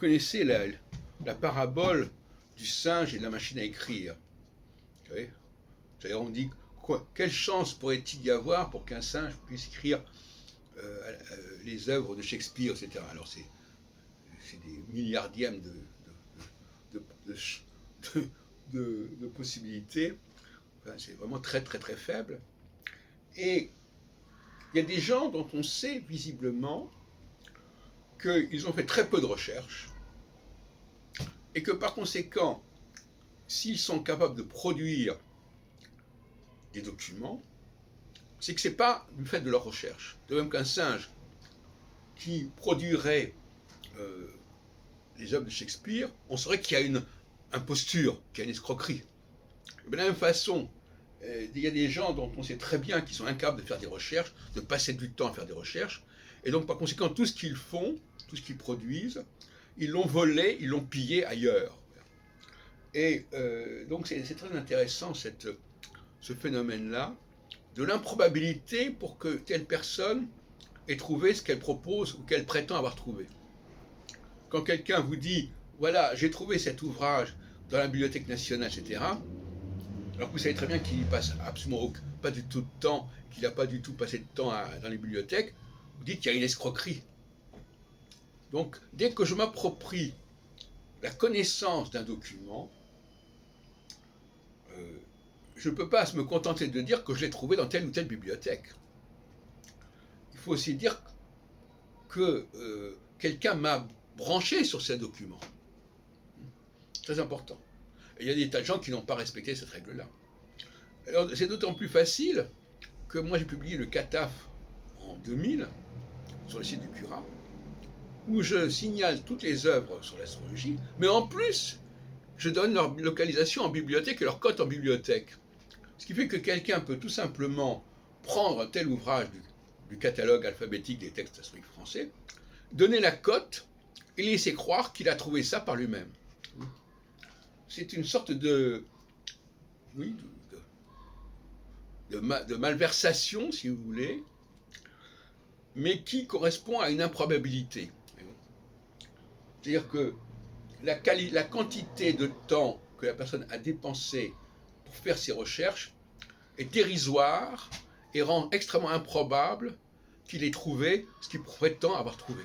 connaissez la parabole du singe et de la machine à écrire. Vous savez, c'est-à-dire on dit, quelle chance pourrait-il y avoir pour qu'un singe puisse écrire les œuvres de Shakespeare, etc. Alors c'est des milliardièmes de possibilités. Enfin, c'est vraiment très très très faible. Et il y a des gens dont on sait visiblement qu'ils ont fait très peu de recherches et que par conséquent, s'ils sont capables de produire des documents, c'est que ce n'est pas du fait de leur recherche. De même qu'un singe qui produirait les œuvres de Shakespeare, on saurait qu'il y a une imposture, qu'il y a une escroquerie. De la même façon, il y a des gens dont on sait très bien qu'ils sont incapables de faire des recherches, de passer du temps à faire des recherches, et donc par conséquent, tout ce qu'ils font, tout ce qu'ils produisent, ils l'ont volé, ils l'ont pillé ailleurs. Et donc c'est très intéressant ce phénomène-là, de l'improbabilité pour que telle personne ait trouvé ce qu'elle propose ou qu'elle prétend avoir trouvé. Quand quelqu'un vous dit, voilà, j'ai trouvé cet ouvrage dans la Bibliothèque nationale, etc., alors que vous savez très bien qu'il n'y passe absolument pas du tout de temps, qu'il n'a pas du tout passé de temps dans les bibliothèques, vous dites qu'il y a une escroquerie. Donc, dès que je m'approprie la connaissance d'un document, je ne peux pas me contenter de dire que je l'ai trouvé dans telle ou telle bibliothèque. Il faut aussi dire que quelqu'un m'a branché sur ces documents. Très important. Et il y a des tas de gens qui n'ont pas respecté cette règle-là. Alors, c'est d'autant plus facile que moi j'ai publié le CATAF en 2000 sur le site du Curat, où je signale toutes les œuvres sur l'astrologie, mais en plus, je donne leur localisation en bibliothèque et leur cote en bibliothèque. Ce qui fait que quelqu'un peut tout simplement prendre tel ouvrage du catalogue alphabétique des textes astrologiques français, donner la cote et laisser croire qu'il a trouvé ça par lui-même. C'est une sorte de malversation, si vous voulez, mais qui correspond à une improbabilité. C'est-à-dire que la quantité de temps que la personne a dépensé pour faire ses recherches est dérisoire et rend extrêmement improbable qu'il ait trouvé ce qu'il prétend avoir trouvé.